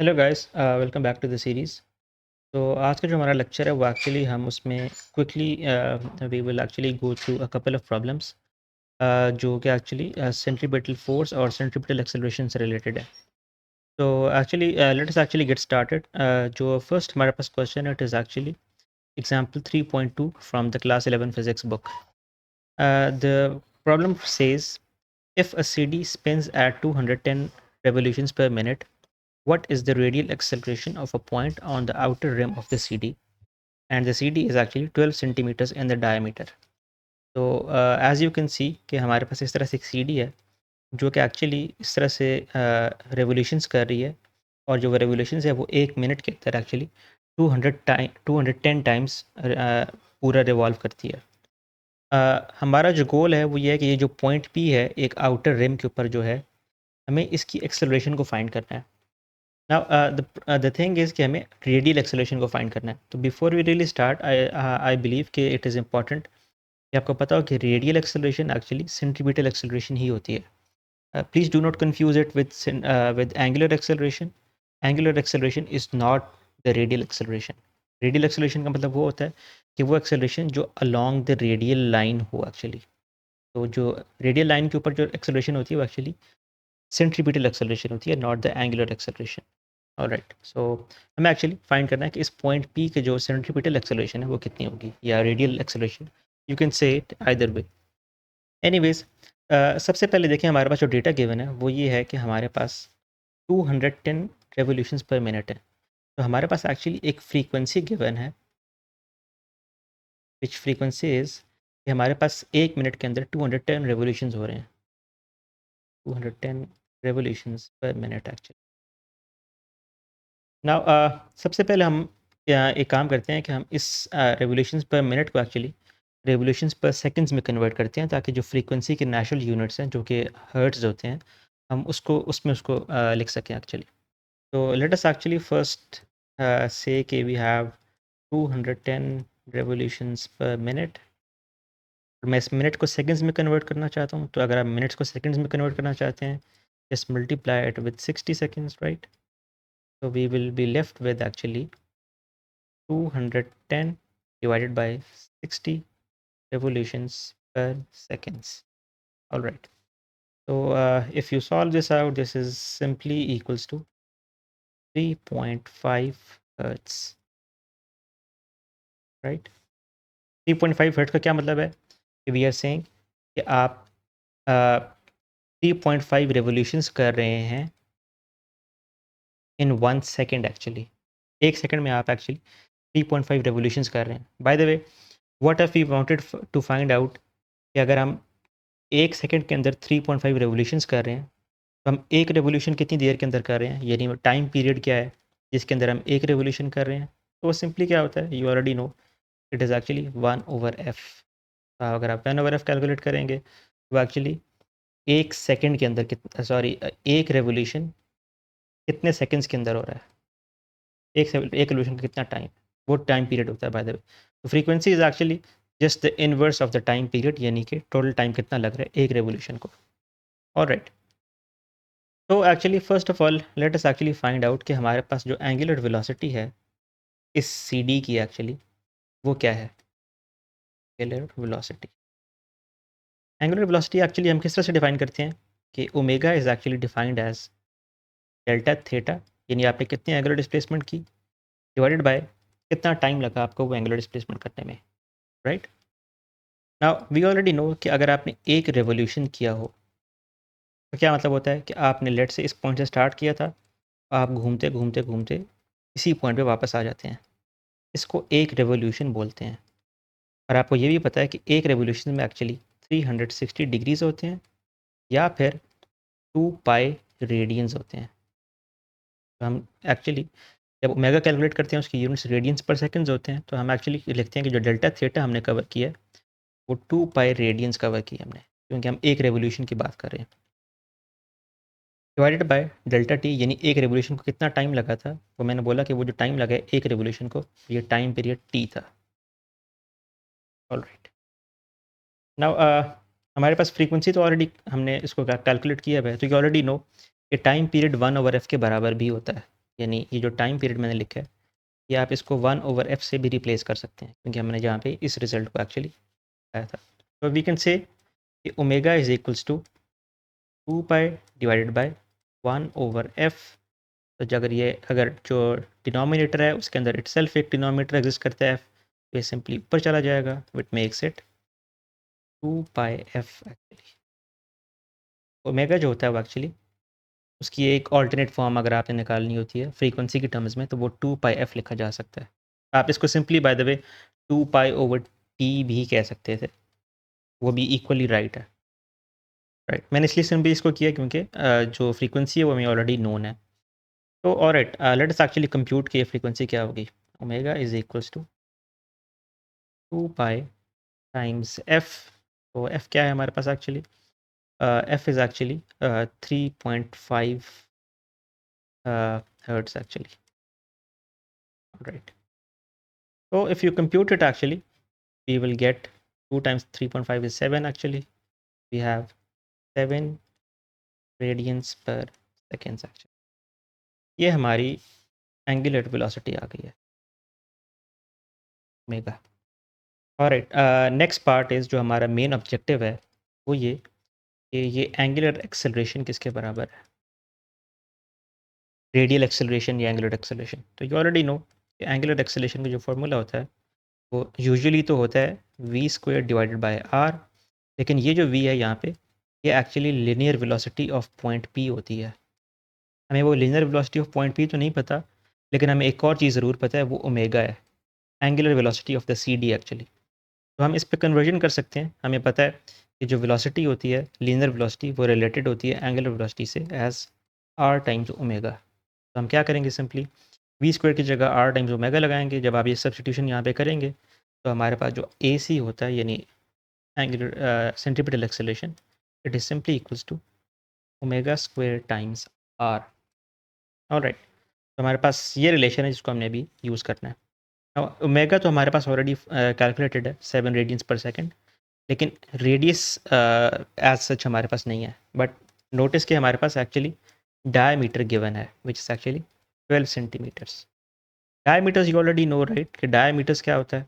Hello guys, welcome back to the series. तो आज का जो हमारा लेक्चर है वो एक्चुअली हम उसमें quickly we will actually go through a couple of problems जो कि एक्चुअली सेंट्रीपिटल फोर्स और सेंट्रीपिटल एक्सेलरेशन से रिलेटेड है। तो actually let us actually get started. जो फर्स्ट हमारे पास क्वेश्चन है, it is actually example 3.2 from the class 11 physics book. The problem says if a CD spins at 210 revolutions per minute, what is the radial acceleration of a point on the outer rim of the CD? And the CD is actually 12 centimeters in the diameter. तो as you can see कि हमारे पास इस तरह से एक CD है जो कि एक्चुअली इस तरह से रेवोल्यूशंस कर रही है, और जो रेवोल्यूशंस है वो 1 मिनट के अंदर एक्चुअली 210 टाइम्स पूरा रिवॉल्व करती है। हमारा जो गोल है वो ये है कि ये जो पॉइंट P है एक आउटर रिम के ऊपर जो है, हमें इसकी एक्सेलरेशन को फाइंड करना है। नाउ द थिंग इज़ कि हमें रेडियल एक्सेलरेशन को फाइंड करना है। तो before we really start I believe कि इट इज़ इम्पॉर्टेंट कि आपको पता हो कि radial acceleration actually centripetal acceleration ही होती है। Please do not confuse it with angular acceleration. Angular acceleration is not the radial acceleration. Radial acceleration का मतलब वो होता है कि वो एक्सेलरेशन जो अलॉन्ग द रेडियल लाइन हो एक्चुअली। तो जो रेडियल लाइन के ऊपर जो एक्सेलरेशन होती है वो एक्चुअली सेंट्रीपिटल एक्सेलरेशन होती है, not the angular acceleration. Alright, so हमें एक्चुअली फाइंड करना है कि इस पॉइंट पी के जो सेंट्रीपिटल एक्सेलरेशन है वो कितनी होगी, या radial acceleration, you can say it either way. Anyways, सबसे पहले देखें हमारे पास जो डेटा गिवन है वो ये है कि हमारे पास 210 रेवोल्यूशंस पर मिनट है। तो हमारे पास एक्चुअली एक फ्रीक्वेंसी गिवन है, विच फ्रीक्वेंसी इज़ कि हमारे पास 1 मिनट के अंदर 210 रेवोल्यूशंस हो रहे हैं। 210 revolutions per minute actually. Now सबसे पहले हम एक काम करते हैं कि हम इस रेवोल्यूशंस पर मिनट को एक्चुअली रेवोल्यूशंस पर सेकंड्स में कन्वर्ट करते हैं, ताकि जो फ्रीक्वेंसी के नेचुरल यूनिट्स हैं जो कि हर्ट्ज़ होते हैं, हम उसको लिख सकें एक्चुअली। तो लेट अस एक्चुअली फर्स्ट से कि we have 210 revolutions per minute. मैं इस मिनट को सेकंड्स में कन्वर्ट करना चाहता हूँ, तो अगर आप मिनट्स को सेकंड्स में कन्वर्ट करना चाहते हैं, just multiply it with 60 seconds, right? So we will be left with actually 210 divided by 60 revolutions per seconds. All right. So if you solve this out, this is simply equals to 3.5 hertz, right? 3.5 hertz का क्या मतलब है कि we are saying कि आप 3.5 revolutions कर रहे हैं in 1 second actually। 1 सेकंड में आप एक्चुअली 3.5 revolutions कर रहे हैं। By the way, what if we wanted to find out कि अगर हम 1 सेकंड के अंदर 3.5 रेवोल्यूशंस कर रहे हैं, तो हम एक रेवोल्यूशन कितनी देर के अंदर कर रहे हैं, यानी टाइम पीरियड क्या है जिसके अंदर हम एक रेवोल्यूशन कर रहे हैं। तो वो सिंपली क्या होता है, you already no, it is actually 1/f। अगर आप 1/f कैलकुलेट करेंगे तो एक्चुअली 1 सेकंड के अंदर एक रेवोल्यूशन कितने सेकंड्स के अंदर हो रहा है, एक रेवोल्यूशन का कितना टाइम, वो टाइम पीरियड होता है बाय द वे। तो frequency is actually just the inverse of the time period, यानी कि टोटल टाइम कितना लग रहा है एक रेवोल्यूशन को। ऑलराइट, तो actually first of all let us actually find out कि हमारे पास जो एंगुलर वेलोसिटी है इस सीडी की एक्चुअली वो क्या है। Angular velocity, angular velocity actually हम किस तरह से डिफाइन करते हैं कि omega is actually defined as delta theta, यानी आपने कितनी एंगुलर डिस्प्लेसमेंट की डिवाइडेड बाय कितना टाइम लगा आपको वो एंगुलर डिस्प्लेसमेंट करने में, right? Now we already know कि अगर आपने एक रेवोल्यूशन किया हो तो क्या मतलब होता है कि आपने लेट से इस पॉइंट से स्टार्ट किया था, आप घूमते घूमते घूमते इसी पॉइंट पे वापस आ जाते हैं। इसको एक रेवोल्यूशन बोलते हैं। और आपको ये भी पता है कि एक रेवोल्यूशन में एक्चुअली 360 डिग्रीज होते हैं, या फिर 2 पाई रेडियंस होते हैं। तो हम एक्चुअली जब ओमेगा कैलकुलेट करते हैं उसकी यूनिट्स रेडियंस पर सेकंड्स होते हैं, तो हम एक्चुअली लिखते हैं कि जो डेल्टा थीटा हमने कवर किया है वो 2 पाई रेडियंस कवर किया हमने, क्योंकि हम एक रेवोल्यूशन की बात कर रहे हैं। डिवाइडेड बाय डेल्टा टी, यानी एक रेवोल्यूशन को कितना टाइम लगा था, वो मैंने बोला कि वो जो टाइम लगा है एक रेवोल्यूशन को, ये टाइम पीरियड टी था। ऑलराइट, नाउ हमारे पास फ्रीक्वेंसी तो ऑलरेडी हमने इसको कैलकुलेट किया है, तो यू ऑलरेडी नो कि टाइम पीरियड 1/f के बराबर भी होता है, यानी ये जो टाइम पीरियड मैंने लिखा है, ये आप इसको 1/f से भी रिप्लेस कर सकते हैं, क्योंकि हमने जहाँ पे इस रिजल्ट को एक्चुअली आया था। तो वी कैन से कि omega is equals to 2 pi divided by 1/f। तो अगर जो डिनोमिनेटर है उसके अंदर इटसेल्फ एक डिनोमिनेटर एग्जिस्ट करता है, तो ये सिंपली ऊपर चला जाएगा, which makes it 2πf actually. Omega जो होता है वो एक्चुअली उसकी एक ऑल्टरनेट फॉर्म अगर आपने निकालनी होती है फ्रीक्वेंसी की टर्म्स में, तो वो 2πf लिखा जा सकता है। आप इसको simply by the way 2π/t भी कह सकते थे, वो भी इक्वली राइट है। राइट, मैंने इसलिए सिंपली इसको किया क्योंकि जो फ्रीक्वेंसी है वो हमें ऑलरेडी नोन है। तो alright, let us actually compute की फ्रीक्वेंसी क्या होगी। Omega is equals to 2 pi times F. तो एफ क्या है हमारे पास actually, F is actually 3.5 hertz actually, right? So if you compute it actually, we will get 2 times 3.5 is 7 actually. We have 7 radians per seconds actually. ये हमारी angular velocity आ गई है omega. Alright, next part is जो हमारा main objective है वो ये कि ये एंगुलर एक्सेलरेशन किसके बराबर है, रेडियल एक्सेलरेशन या एंगुलर एक्सेलरेशन। तो यू ऑलरेडी नो कि एंगुलर एक्सेलरेशन का जो फार्मूला होता है वो यूजुअली तो होता है v² डिवाइडेड बाय r, लेकिन ये जो v है यहाँ पे ये actually linear velocity of point p होती है। हमें वो linear velocity of point p तो नहीं पता, लेकिन हमें एक और चीज़ ज़रूर पता है, वो ओमेगा है, angular velocity of the CD actually. तो हम इस पे कन्वर्जन कर सकते हैं। हमें पता है कि जो वेलोसिटी होती है लिनियर वेलोसिटी वो रिलेटेड होती है एंगुलर वेलोसिटी से एज r टाइम्स ओमेगा। तो हम क्या करेंगे, सिंपली v² की जगह r टाइम्स ओमेगा लगाएंगे। जब आप ये सब्स्टिट्यूशन यहाँ पे करेंगे तो हमारे पास जो AC होता है यानी angular centripetal acceleration, it is simply equals to ओमेगा² टाइम्स r। ऑलराइट, तो हमारे पास ये रिलेशन है जिसको हमने अभी यूज़ करना है। अब ओमेगा तो हमारे पास ऑलरेडी कैलकुलेटेड है 7 रेडियंस पर सेकंड, लेकिन रेडियस एज सच हमारे पास नहीं है। बट नोटिस कि हमारे पास एक्चुअली डायमीटर गिवन है which is actually 12 centimetres. Diameters you already know right कि डायमीटर्स क्या होता है,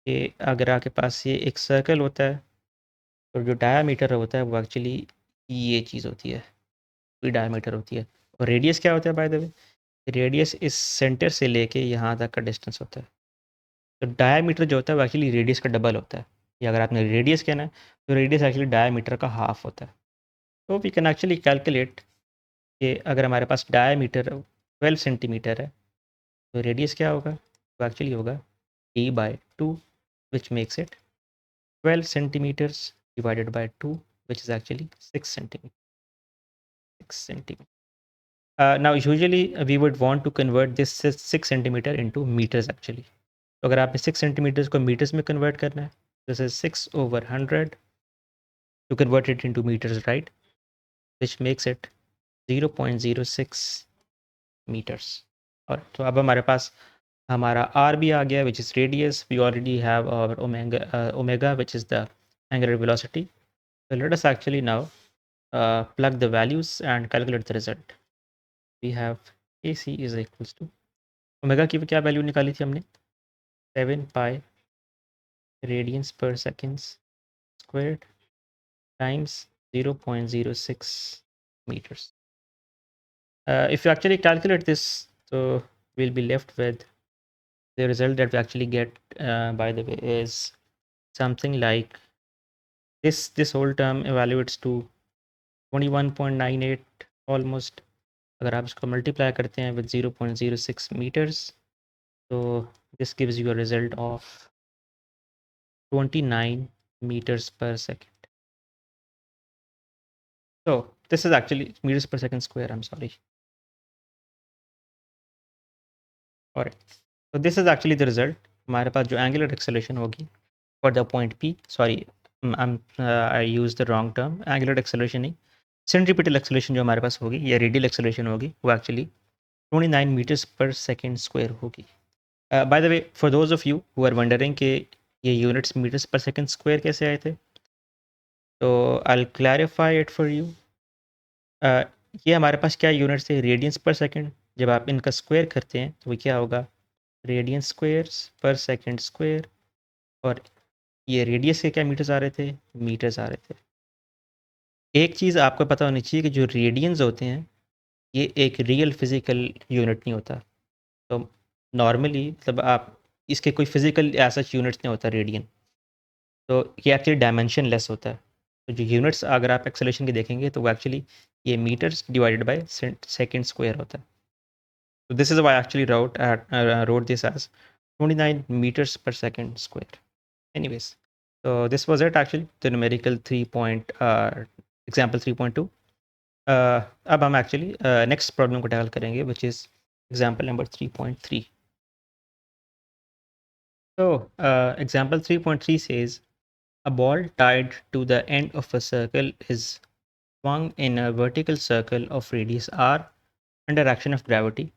कि अगर आपके पास ये एक सर्कल होता है तो जो डायामीटर होता है वो एक्चुअली ये चीज़ होती है, कोई डायामीटर होती है। और रेडियस क्या होता है बाय द वे, रेडियस इस सेंटर से लेके यहाँ तक का डिस्टेंस होता है। तो डायामीटर जो होता है वो एक्चुअली रेडियस का डबल होता है, या अगर आपने रेडियस कहना है तो रेडियस एक्चुअली डायामीटर का हाफ होता है। तो वी कैन एक्चुअली कैलकुलेट कि अगर हमारे पास डायामीटर 12 सेंटीमीटर है तो रेडियस क्या होगा, वो एक्चुअली होगा d/2 which makes it 12 centimeters divided by 2, which is actually 6 centimeters. 6 centimeters. Now, usually we would want to convert this 6 centimeter into meters actually. तो अगर आपने 6 centimeters को meters में convert करना है, this is 6/100 to convert it into meters, right? Which makes it 0.06 meters. और तो अब हमारे पास हमारा r भी आ गया, which is radius. We already have our omega, which is the angular velocity. So let us actually now plug the values and calculate the result. We have AC is equals to omega की क्या value निकाली थी हमने, 7 पाई radiance पर seconds squared times 0.06 meters. If you actually calculate this, so we'll be left with the result that we actually get, by the way, is something like this whole term evaluates to 21.98 almost. अगर आप इसको multiply करते हैं with 0.06 metres, तो this gives you a result of 29 meters per second. So this is actually meters per second square, I'm sorry. Alright, so this is actually the result. हमारे पास जो angular acceleration होगी for the point P, sorry I use the wrong term, angular acceleration नहीं, centripetal acceleration जो हमारे पास होगी या रेडियल एक्सेलरेशन होगी वो actually 29 meters per second square होगी। By the way, for those of you who are wondering कि ये units meters per second square कैसे आए थे, तो I will clarify it for you. ये हमारे पास क्या यूनिट्स थे, रेडियंस पर सेकंड, जब आप इनका स्क्वायर करते हैं तो वो क्या होगा, रेडियन स्क्वायर्स पर सेकंड स्क्वायर, और ये रेडियस के क्या मीटर्स आ रहे थे, मीटर्स आ रहे थे। एक चीज़ आपको पता होनी चाहिए कि जो रेडियंस होते हैं ये एक रियल फिज़िकल यूनिट नहीं होता। तो नॉर्मली मतलब आप इसके कोई फिज़िकल एज़ सच यूनिट्स नहीं होता रेडियन, तो ये एक्चुअली डायमेंशन लेस होता है। तो जो यूनिट्स अगर आप एक्सेलरेशन की देखेंगे तो वो एक्चुअली ये meters divided by second square होता है। So this is why I actually wrote this as 29 meters per second square. Anyways, so this was it actually, the numerical example 3.2. अब हम actually next problem को tackle करेंगे, which is example number 3.3. So example 3.3 says a ball tied to the end of a circle is swung in a vertical circle of radius r under action of gravity.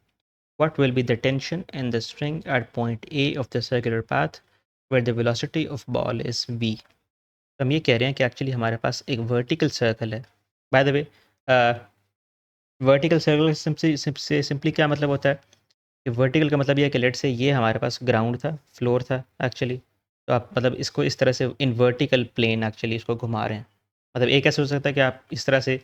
What will be the tension in the string at point A of the circular path where the velocity of ball is v? तो हम ये कह रहे हैं कि actually हमारे पास एक vertical circle है। Bye the way, vertical circle से सिंपली क्या मतलब होता है कि वर्टिकल का मतलब ये है कि लेट से ये हमारे पास ग्राउंड था, फ्लोर था एक्चुअली, तो आप मतलब इसको इस तरह से इन वर्टिकल प्लेन एक्चुअली इसको घुमा रहे हैं। मतलब एक ऐसे हो सकता है कि आप इस तरह से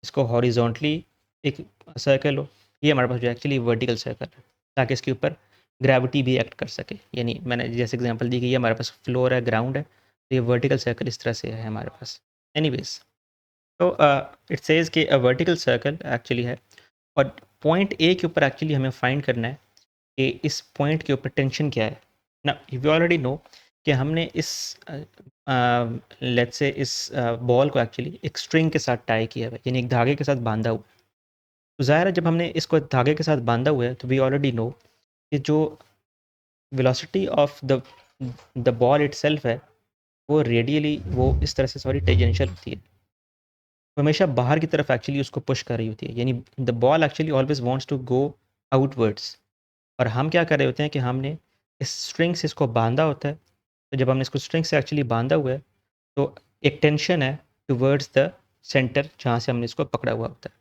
इसको हॉरिजॉन्टली एक सर्कल हो, ये हमारे पास जो एक्चुअली वर्टिकल सर्कल है, ताकि इसके ऊपर ग्रेविटी भी एक्ट कर सके। यानी मैंने जैसे एग्जांपल दी कि ये हमारे पास फ्लोर है, ग्राउंड है, तो ये वर्टिकल सर्कल इस तरह से है हमारे पास। एनीवेज, तो इट सेज कि अ वर्टिकल सर्कल एक्चुअली है, और पॉइंट ए के ऊपर एक्चुअली हमें फाइंड करना है कि इस पॉइंट के ऊपर टेंशन क्या है ना। यू ऑलरेडी नो कि हमने इस लेट्स से इस बॉल को एक्चुअली एक स्ट्रिंग के साथ टाई किया हुआ है, यानी एक धागे के साथ बांधा हुआ। तो ज़ाहिर है जब हमने इसको धागे के साथ बांधा हुआ है तो वी ऑलरेडी नो कि जो velocity of the ball itself है वो रेडियली, वो इस तरह से सॉरी टेंजेंशियल होती है, वो हमेशा बाहर की तरफ एक्चुअली उसको पुश कर रही होती है। यानी the ball actually always wants to go outwards, और हम क्या कर रहे होते हैं कि हमने इस स्ट्रिंग से इसको बांधा होता है। तो जब हमने इसको स्ट्रिंग से एक्चुअली बांधा हुआ है तो एक टेंशन है टुवर्ड्स द सेंटर जहाँ से हमने इसको पकड़ा हुआ होता है।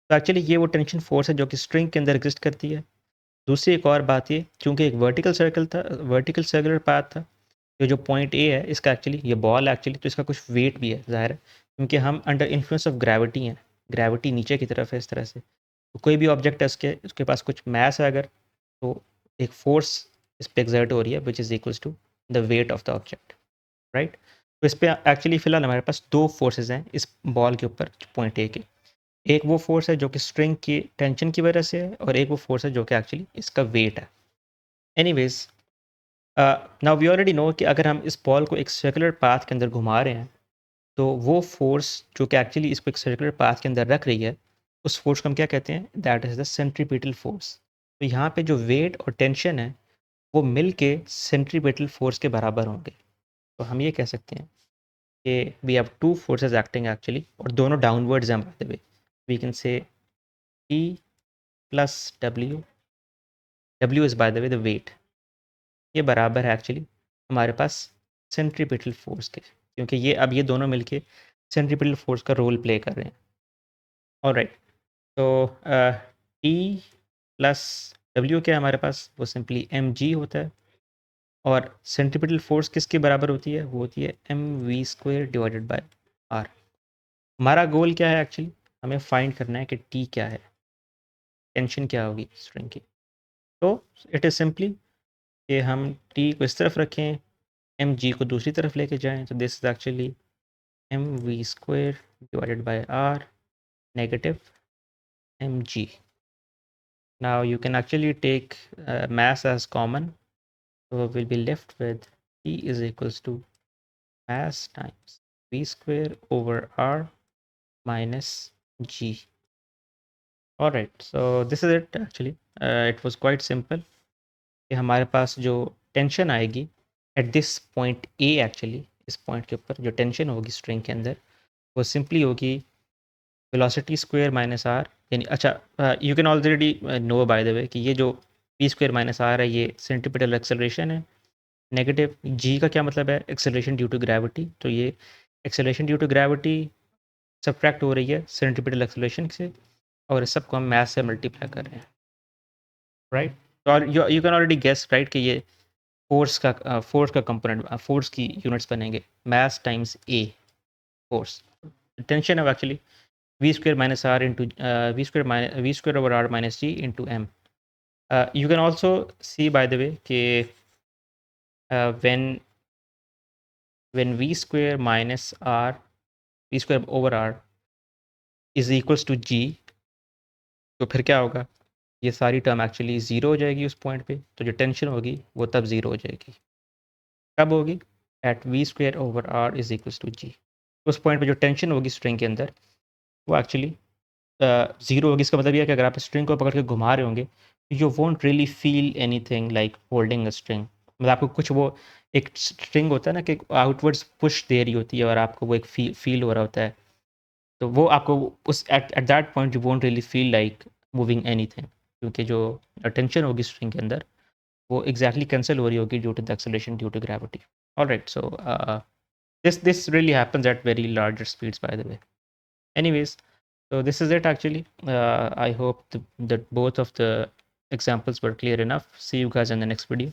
तो एक्चुअली ये वो टेंशन फोर्स है जो कि स्ट्रिंग के अंदर एग्जिस्ट करती है। दूसरी एक और बात ये, क्योंकि एक वर्टिकल सर्कल था, वर्टिकल सर्कुलर पाथ था, ये जो पॉइंट ए है इसका एक्चुअली ये बॉल एक्चुअली, तो इसका कुछ वेट भी है ज़ाहिर है, क्योंकि हम अंडर इन्फ्लुएंस ऑफ ग्रेविटी हैं, ग्रेविटी नीचे की तरफ है इस तरह से। तो कोई भी ऑब्जेक्ट है उसके पास कुछ मैस है अगर, तो एक फोर्स इस पे एक्सर्ट हो रही है which is equals to the weight of the object, right. तो इस पे एक्चुअली फ़िलहाल हमारे पास दो फोर्सेज हैं इस बॉल के ऊपर पॉइंट ए के। एक वो फोर्स है जो कि स्ट्रिंग की टेंशन की वजह से है, और एक वो फोर्स है जो कि एक्चुअली इसका वेट है। Anyways, now we already know कि अगर हम इस बॉल को एक सर्कुलर पाथ के अंदर घुमा रहे हैं तो वो फोर्स जो कि एक्चुअली इसको एक सर्कुलर पाथ के अंदर रख रही है, उस फोर्स को हम क्या कहते हैं, that is the centripetal force. तो यहाँ पे जो वेट और टेंशन है वो मिल के सेंट्रीपिटल फोर्स के बराबर होंगे। तो हम ये कह सकते हैं कि we have two forces acting actually, और दोनों डाउनवर्ड्स हैं by the way. We can say T plus W, W is by the way the weight, ये बराबर है एक्चुअली हमारे पास सेंट्रीपिटल फोर्स के, क्योंकि ये अब ये दोनों मिलके सेंट्रीपिटल फोर्स का रोल प्ले कर रहे हैं। ऑलराइट, तो टी प्लस डब्ल्यू क्या है हमारे पास, वो सिंपली एम जी होता है, और सेंट्रीपिटल फोर्स किसके बराबर होती है, वो होती है M V square divided by R. हमारा गोल क्या है एक्चुअली, हमें फाइंड करना है कि टी क्या है, टेंशन क्या होगी स्ट्रिंग की। तो इट इज़ सिंपली कि हम टी को इस तरफ रखें, एम जी को दूसरी तरफ लेके जाएं, तो this is actually M V square divided by R negative M G. Now you can actually take mass as common, so we'll be left with T is equals to mass times v square over r minus g. All right, so this is it actually. It was quite simple कि हमारे पास जो tension आएगी at this point A, actually इस point के ऊपर जो tension होगी स्ट्रिंग के अंदर, वो सिंपली होगी वेलोसिटी स्क्वायर माइनस आर। यानी अच्छा, you can already know by the way कि ये जो पी स्क्वायर माइनस आर है ये सेंट्रीपिटल एक्सेलरेशन है। नेगेटिव जी का क्या मतलब है, एक्सेलरेशन ड्यू टू ग्रेविटी, तो ये acceleration due to gravity subtract हो रही है सेंट्रीपिटल एक्सेलरेशन से, और इस सबको हम मैथ से मल्टीप्लाई कर रहे हैं। राइट? और you can already guess, right, कि ये फोर्स का कंपोनेंट, फोर्स की यूनिट्स बनेंगे, mass times A force. Tension है actually v square minus r into v square over r minus g into m. You can also see, by the way, कि when v square minus r, v square over r is equals to g, तो फिर क्या होगा, ये सारी term actually zero हो जाएगी उस पॉइंट पे, तो जो टेंशन होगी वो तब ज़ीरो हो जाएगी। कब होगी? At v square over r is equals to g। उस पॉइंट पे जो टेंशन होगी स्ट्रिंग के अंदर वो एक्चुअली ज़ीरो होगी। इसका मतलब ये है कि अगर आप स्ट्रिंग को पकड़ के घुमा रहे होंगे, you won't really feel anything like holding a string. मतलब आपको कुछ वो एक स्ट्रिंग होता है ना कि आउटवर्ड्स पुश दे रही होती है और आपको वो एक फील हो रहा होता है, तो वो आपको उस at at that point you won't really feel like moving anything, क्योंकि जो टेंशन होगी स्ट्रिंग के अंदर वो एग्जैक्टली कैंसिल हो रही होगी due to the acceleration due to gravity. Alright, so this really happens at very larger speeds, by the way. Anyways, so this is it actually. I hope that both of the examples were clear enough. See you guys in the next video.